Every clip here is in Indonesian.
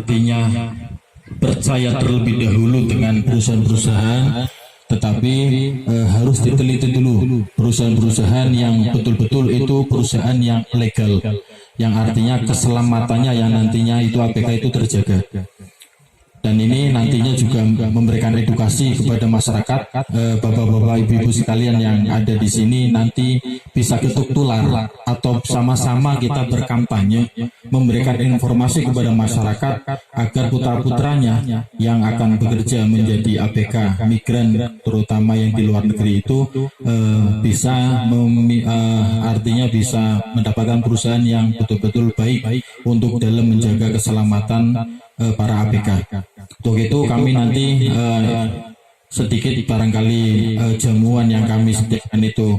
artinya percaya terlebih dahulu dengan perusahaan-perusahaan, tetapi harus diteliti dulu perusahaan-perusahaan yang betul-betul itu perusahaan yang legal, yang artinya keselamatannya yang nantinya itu APK itu terjaga. Dan ini nantinya juga memberikan edukasi kepada masyarakat, bapak-bapak, ibu-ibu sekalian yang ada di sini, nanti bisa ketuk tular atau sama-sama kita berkampanye memberikan informasi kepada masyarakat agar putra-putranya yang akan bekerja menjadi APK migran, terutama yang di luar negeri itu bisa artinya bisa mendapatkan perusahaan yang betul-betul baik untuk dalam menjaga keselamatan para APK. Untuk itu kami nanti sedikit barangkali jamuan yang kami sediakan itu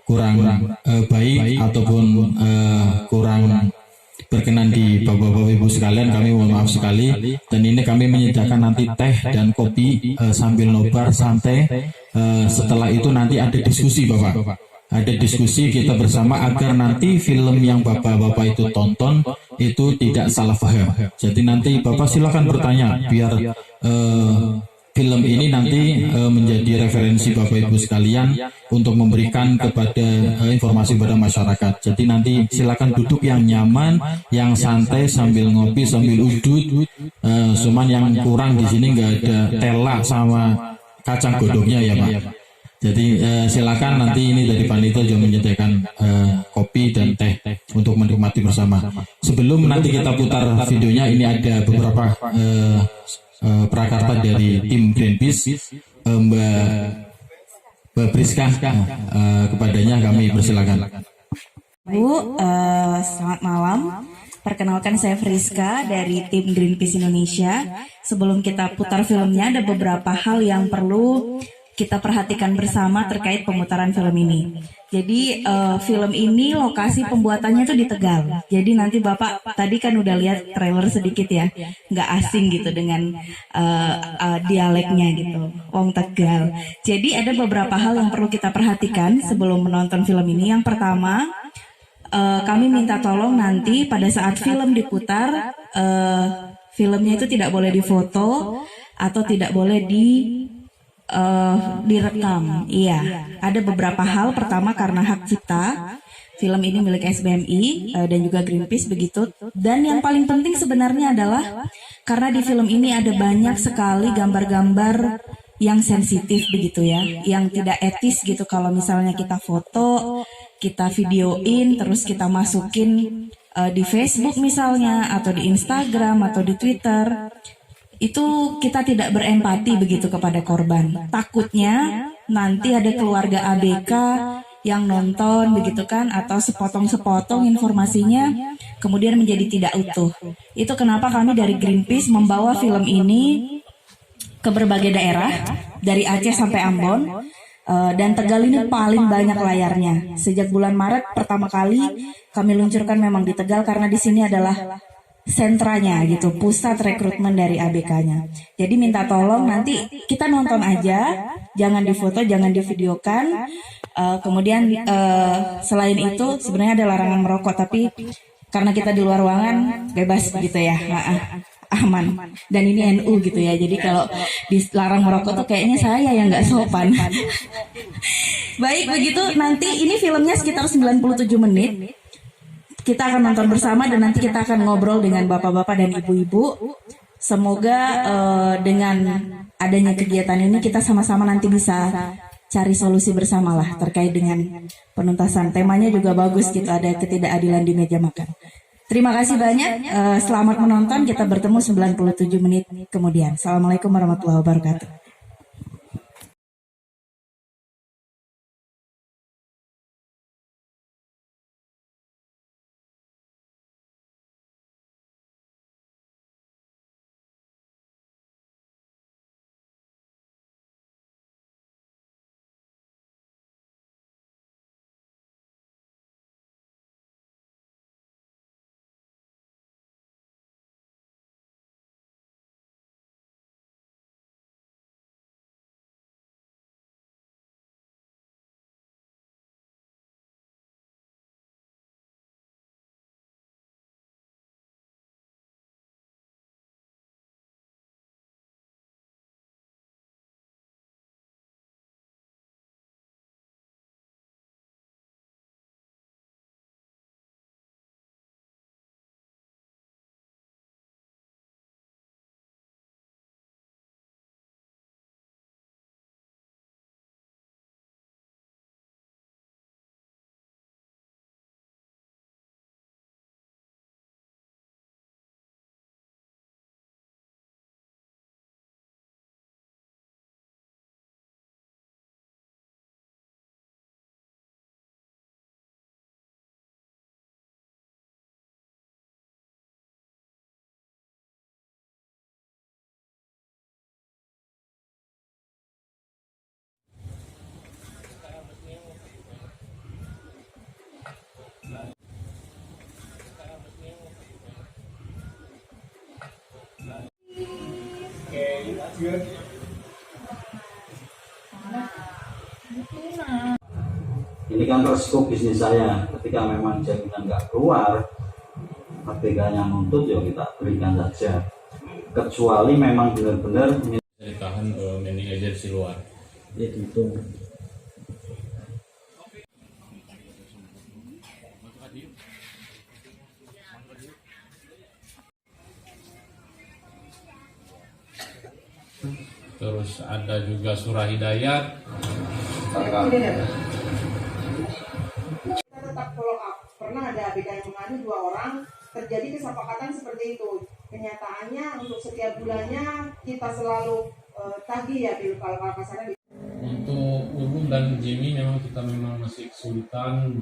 kurang baik ataupun kurang berkenan di bapak-bapak ibu sekalian, kami mohon maaf sekali. Dan ini kami menyediakan nanti teh dan kopi sambil nobar santai. Setelah itu nanti ada diskusi bapak. Ada diskusi kita bersama agar nanti film yang bapak-bapak itu tonton itu tidak salah paham. Jadi nanti bapak silakan bertanya biar film ini nanti menjadi referensi bapak ibu sekalian untuk memberikan kepada informasi kepada masyarakat. Jadi nanti silakan duduk yang nyaman, yang santai sambil ngopi sambil udut. Cuman yang kurang di sini nggak ada tela sama kacang godongnya ya pak. Jadi silakan nanti ini dari panitia juga menyediakan kopi dan teh untuk menikmati bersama. Sebelum nanti kita putar videonya, ini ada beberapa prakarta dari tim Greenpeace, Mbak Priska, kepadanya kami persilakan. Bu, selamat malam. Perkenalkan saya Friska dari tim Greenpeace Indonesia. Sebelum kita putar filmnya, ada beberapa hal yang perlu kita perhatikan bersama terkait pemutaran film ini. Jadi film ini lokasi pembuatannya itu di Tegal. Jadi nanti Bapak tadi kan udah lihat trailer sedikit ya, nggak asing gitu dengan dialeknya gitu, Wong Tegal. Jadi ada beberapa hal yang perlu kita perhatikan sebelum menonton film ini. Yang pertama, kami minta tolong nanti pada saat film diputar, filmnya itu tidak boleh difoto atau tidak boleh direkam. Iya, ada beberapa hal. Pertama karena hak cipta, film ini milik SBMI dan juga Greenpeace begitu. Dan yang paling penting sebenarnya adalah karena di film ini ada banyak sekali gambar-gambar yang sensitif begitu ya, yang tidak etis gitu kalau misalnya kita foto, kita videoin, terus kita masukin di Facebook misalnya, atau di Instagram, atau di Twitter. Itu kita tidak berempati begitu kepada korban. Takutnya nanti ada keluarga ABK yang nonton begitu kan, atau sepotong-sepotong informasinya kemudian menjadi tidak utuh. Itu kenapa kami dari Greenpeace membawa film ini ke berbagai daerah, dari Aceh sampai Ambon, dan Tegal ini paling banyak layarnya. Sejak bulan Maret pertama kali kami luncurkan memang di Tegal karena di sini adalah sentranya gitu, pusat rekrutmen dari ABK-nya. Jadi minta tolong nanti kita nonton aja, jangan difoto, jangan divideokan. Kemudian selain itu sebenarnya ada larangan merokok, tapi karena kita di luar ruangan bebas gitu ya, aman. Dan ini NU gitu ya, jadi kalau dilarang merokok tuh kayaknya saya yang nggak sopan. Baik begitu, nanti ini filmnya sekitar 97 menit. Kita akan nonton bersama dan nanti kita akan ngobrol dengan bapak-bapak dan ibu-ibu. Semoga dengan adanya kegiatan ini kita sama-sama nanti bisa cari solusi bersama lah terkait dengan penuntasan. Temanya juga bagus gitu, ada ketidakadilan di meja makan. Terima kasih banyak, selamat menonton, kita bertemu 97 menit kemudian. Assalamualaikum warahmatullahi wabarakatuh. Ini kan resiko bisnis saya. Ketika memang jaminan nggak keluar, ABK-nya nuntut, ya kita berikan saja. Kecuali memang benar-benar ditahan mending agensi luar. ya gitu. Terus ada juga surah hidayat. Kita tetap follow up. Pernah ada ABK yang mengadu 2 orang, terjadi kesepakatan seperti itu. Kenyataannya untuk setiap bulannya kita selalu tagih ya, kalau kasarnya. Untuk Ubun dan Jimmy kita masih kesulitan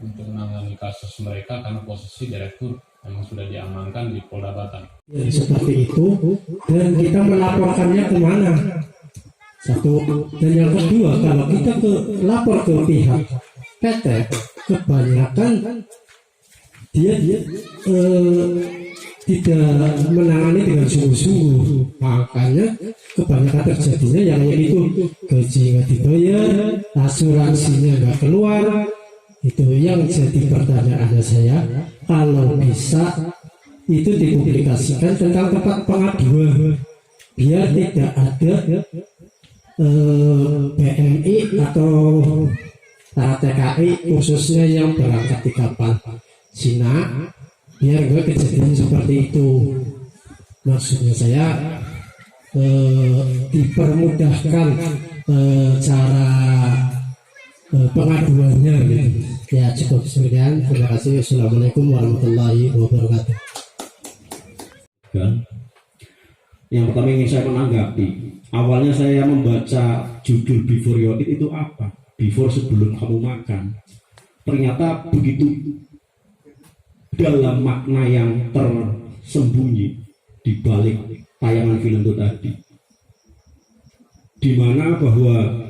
untuk menangani kasus mereka karena posisi direktur memang sudah diamankan di Polda Batang. Ya, seperti itu, dan kita melaporkannya kemana? Satu, dan yang kedua, kalau kita lapor ke pihak PT, kebanyakan dia tidak menangani dengan sungguh-sungguh. Makanya kebanyakan terjadinya yang itu gaji nggak dibayar, asuransinya nggak keluar. Itu yang jadi pertanyaan saya. Kalau bisa itu dipublikasikan tentang tempat pengaduan, biar tidak ada BMI atau TKI khususnya yang berangkat di kapal Cina, biar nggak kejadian seperti itu. Maksudnya saya dipermudahkan cara pengaduannya gitu. Ya cukup sekian, terima kasih. Assalamualaikum warahmatullahi wabarakatuh. Yang pertama ingin saya menanggapi, awalnya saya membaca judul Before You Eat itu apa? Before, sebelum kamu makan. Ternyata begitu dalam makna yang tersembunyi di balik tayangan film itu tadi, di mana bahwa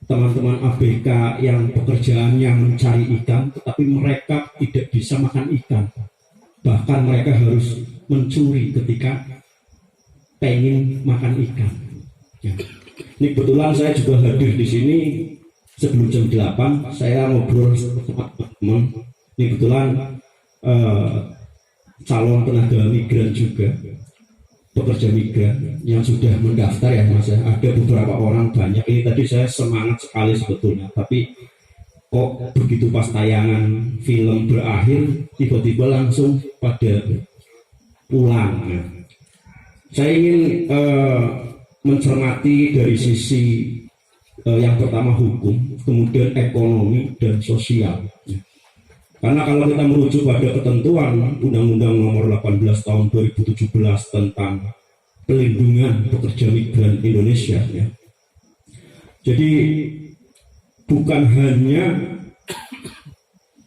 teman-teman ABK yang pekerjaannya mencari ikan, tetapi mereka tidak bisa makan ikan, bahkan mereka harus mencuri ketika pengen makan ikan. Ya. Ini kebetulan saya juga hadir di sini sebelum jam 8, saya ngobrol sama teman-teman. Ini kebetulan calon tenaga migran juga, pekerja migran yang sudah mendaftar ya Mas ya. Ada beberapa orang, banyak. Ini tadi saya semangat sekali sebetulnya, tapi kok begitu pas tayangan film berakhir tiba-tiba langsung pada pulang. Nah, saya ingin mencermati dari sisi yang pertama hukum, kemudian ekonomi dan sosial. Karena kalau kita merujuk pada ketentuan Undang-Undang Nomor 18 Tahun 2017 tentang pelindungan pekerja migran Indonesia, ya. Jadi bukan hanya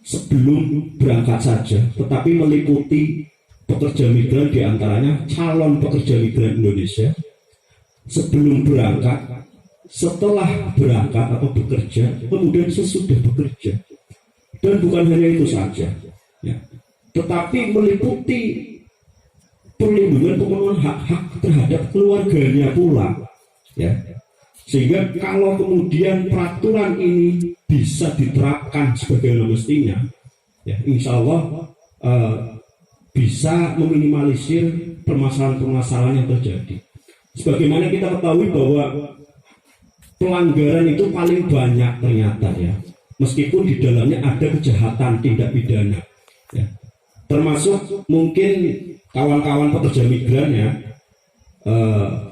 sebelum berangkat saja, tetapi meliputi pekerja migran, diantaranya calon pekerja migran Indonesia sebelum berangkat, setelah berangkat atau bekerja, kemudian sesudah bekerja. Dan bukan hanya itu saja, ya, tetapi meliputi perlindungan pemenuhan hak-hak terhadap keluarganya pula, ya. Sehingga kalau kemudian peraturan ini bisa diterapkan sebagaimana mestinya, ya, insya Allah bisa meminimalisir permasalahan-permasalahan yang terjadi. Sebagaimana kita ketahui bahwa pelanggaran itu paling banyak ternyata, ya, meskipun di dalamnya ada kejahatan tindak pidana, ya. Termasuk mungkin kawan-kawan pekerja migran, ya,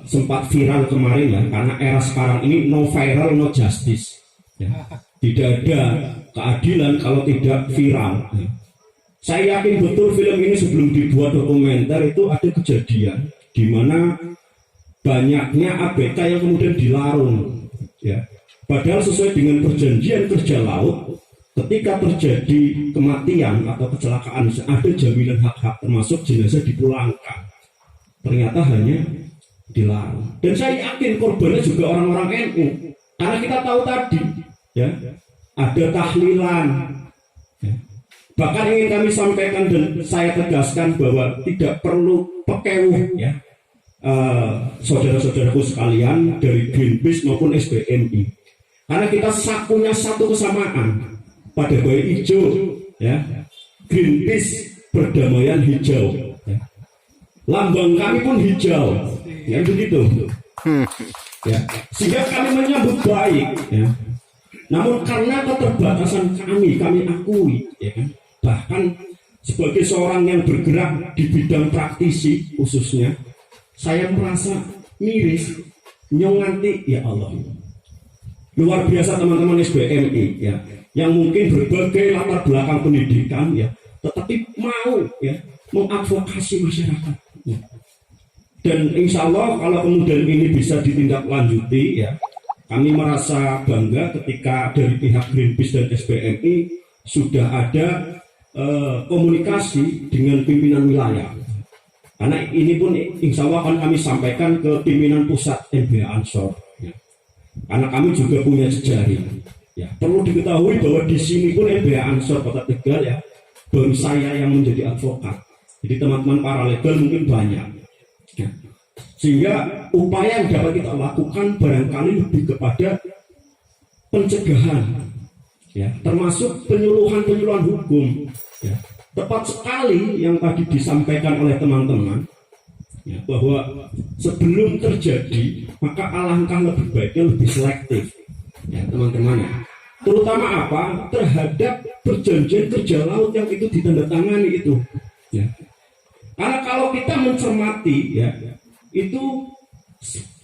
sempat viral kemarin, ya, karena era sekarang ini no viral no justice, ya. Tidak ada keadilan kalau tidak viral, ya. Saya yakin betul film ini sebelum dibuat dokumenter itu ada kejadian di mana banyaknya ABK yang kemudian dilarung, ya. Padahal sesuai dengan perjanjian kerja laut, ketika terjadi kematian atau kecelakaan ada jaminan hak-hak termasuk jenazah dipulangkan. Ternyata hanya dilarang. Dan saya yakin korbannya juga orang-orang NU, karena kita tahu tadi, ya, ada tahlilan, ya. Bahkan ingin kami sampaikan dan saya tegaskan bahwa tidak perlu pekewuh, ya, saudara-saudaraku sekalian dari Greenpeace maupun SBMI, karena kita punya satu kesamaan pada bayi hijau, ya. Greenpeace perdamaian hijau, ya. Lambang kami pun hijau, ya begitu, ya. Sehingga kami menyambut baik, ya. Namun karena keterbatasan kami akui, ya kan? Bahkan sebagai seorang yang bergerak di bidang praktisi khususnya, saya merasa miris, nyonganti, ya Allah. Luar biasa teman-teman SBMI, ya, yang mungkin berbagai latar belakang pendidikan, ya, tetapi mau, ya, mengadvokasi masyarakat, ya. Dan insya Allah kalau kemudian ini bisa ditindaklanjuti, ya, kami merasa bangga ketika dari pihak Greenpeace dan SBMI sudah ada komunikasi dengan pimpinan wilayah. Karena ini pun insya Allah akan kami sampaikan ke pimpinan pusat MBA Ansor, ya. Karena kami juga punya jejaring, ya. Perlu diketahui bahwa di sini pun MBA Ansor Kota Tegal, ya, baru saya yang menjadi advokat. Jadi teman-teman paralegal mungkin banyak, ya. Sehingga upaya yang dapat kita lakukan barangkali lebih kepada pencegahan, ya, termasuk penyuluhan hukum, ya. Tepat sekali yang tadi disampaikan oleh teman-teman, ya, bahwa sebelum terjadi maka alangkah lebih baiknya lebih selektif, ya teman-teman, ya. Terutama apa? Terhadap perjanjian kerja laut yang itu ditandatangani itu, ya. Karena kalau kita mencermati, ya, itu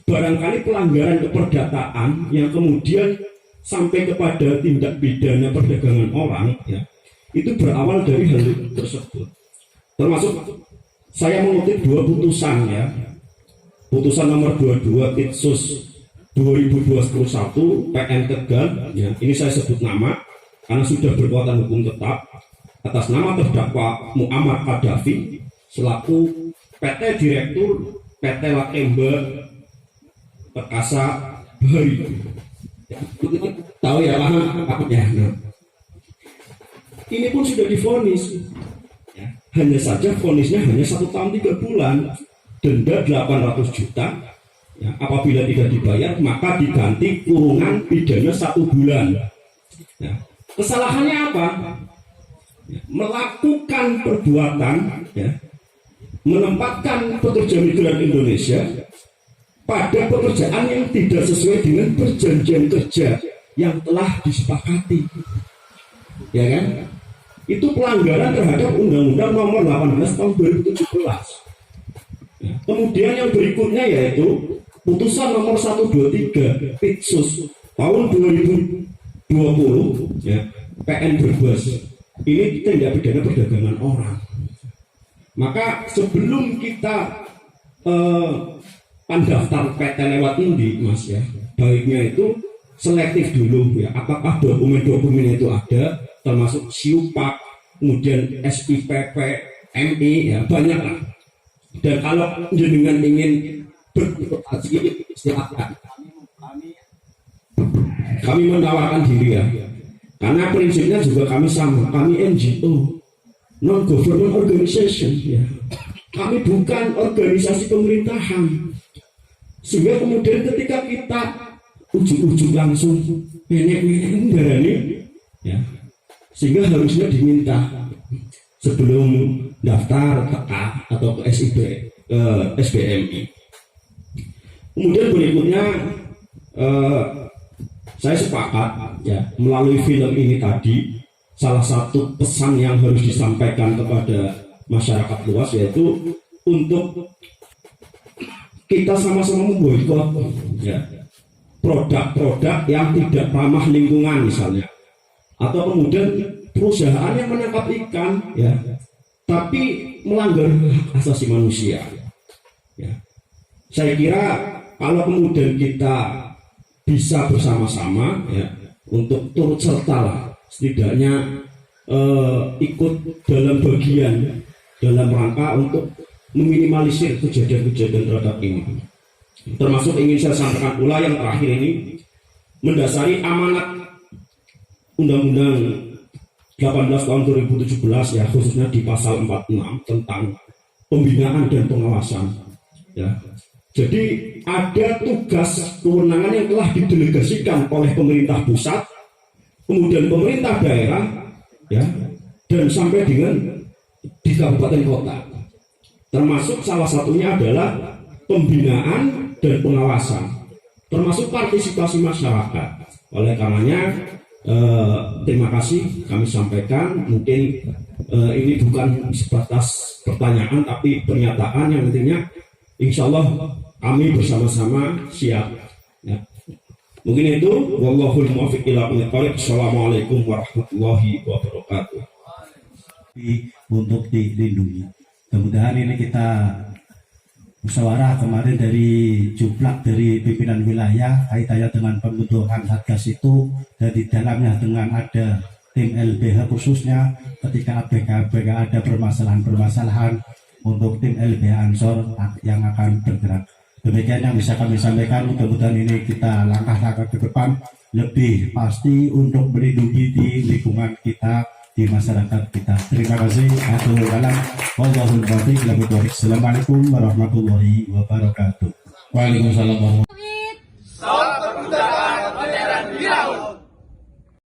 barangkali pelanggaran keperdataan yang kemudian sampai kepada tindak pidana perdagangan orang, ya, itu berawal dari hal tersebut. Termasuk saya mengutip dua putusan, ya. Putusan nomor 22 Pitsus 2021 PN Tegal, ya. Ini saya sebut nama karena sudah berkekuatan hukum tetap atas nama terdakwa Muammar Qaddafi selaku PT Direktur PT Lakemba Perkasa Bahari. Ya, tahu ya Pak? Ya, nah. Ini pun sudah divonis, ya. Hanya saja vonisnya hanya 1 tahun 3 bulan, denda 800 juta, ya. Apabila tidak dibayar maka diganti kurungan pidana 1 bulan. Ya. Kesalahannya apa? Ya. Melakukan perbuatan, ya, menempatkan pekerja migran Indonesia pada pekerjaan yang tidak sesuai dengan perjanjian kerja yang telah disepakati, ya kan? Itu pelanggaran terhadap Undang-Undang Nomor 18 Tahun 2017. Ya. Kemudian yang berikutnya yaitu Putusan Nomor 123 Pitsus Tahun 2020, ya, PN Brebes. Ini tindak pidana perdagangan orang. Maka sebelum kita pendaftar PT lewat Indi, Mas, ya, baiknya itu selektif dulu, ya, apakah dokumen-dokumen itu ada, termasuk SIUPAK, kemudian SIPP, MI, ya, banyak lah. Dan kalau jenengan ingin berkonsultasi, silakan. Kami menawarkan diri, ya, karena prinsipnya juga kami sama, kami NGO, non-government organization, ya. Kami bukan organisasi pemerintahan. Sehingga kemudian ketika kita ujuk-ujuk langsung nenek-nenek darani, ya, sehingga harusnya diminta sebelum daftar ke A atau ke SBMI. Kemudian berikutnya saya sepakat, ya, melalui film ini tadi salah satu pesan yang harus disampaikan kepada masyarakat luas yaitu untuk kita sama-sama memboikot, ya, produk-produk yang tidak ramah lingkungan misalnya, atau kemudian perusahaan yang menangkap ikan, ya, tapi melanggar hak asasi manusia, ya. Saya kira kalau kemudian kita bisa bersama-sama, ya, untuk turut serta lah, setidaknya ikut dalam bagian dalam rangka untuk meminimalisir kejadian-kejadian terhadap ini. Termasuk ingin saya sampaikan pula yang terakhir ini mendasari amanat Undang-Undang 18 tahun 2017, ya, khususnya di pasal 46 tentang pembinaan dan pengawasan, ya. Jadi ada tugas kewenangan yang telah didelegasikan oleh pemerintah pusat, kemudian pemerintah daerah, ya, dan sampai dengan di kabupaten kota. Termasuk salah satunya adalah pembinaan dan pengawasan, termasuk partisipasi masyarakat. Oleh karenanya, terima kasih kami sampaikan. Mungkin ini bukan sebatas pertanyaan, tapi pernyataan yang intinya, insya Allah kami bersama-sama siap. Ya. Mungkin itu. Wallahul muwaffiq ila aqwamit thoriq. Assalamualaikum warahmatullahi wabarakatuh. Untuk dilindungi. Kemudian ini kita musyawarah kemarin dari juplak dari pimpinan wilayah kaitannya dengan pembentukan satgas itu, dan di dalamnya dengan ada tim LBH khususnya ketika ABK ada permasalahan-permasalahan untuk tim LBH Ansor yang akan bergerak. Demikian yang bisa kami sampaikan. Mudah-mudahan ini kita langkah-langkah ke depan lebih pasti untuk melindungi di lingkungan kita, di masyarakat kita. Terima kasih. Assalamualaikum warahmatullahi wabarakatuh. Waalaikumsalam warahmatullahi wabarakatuh.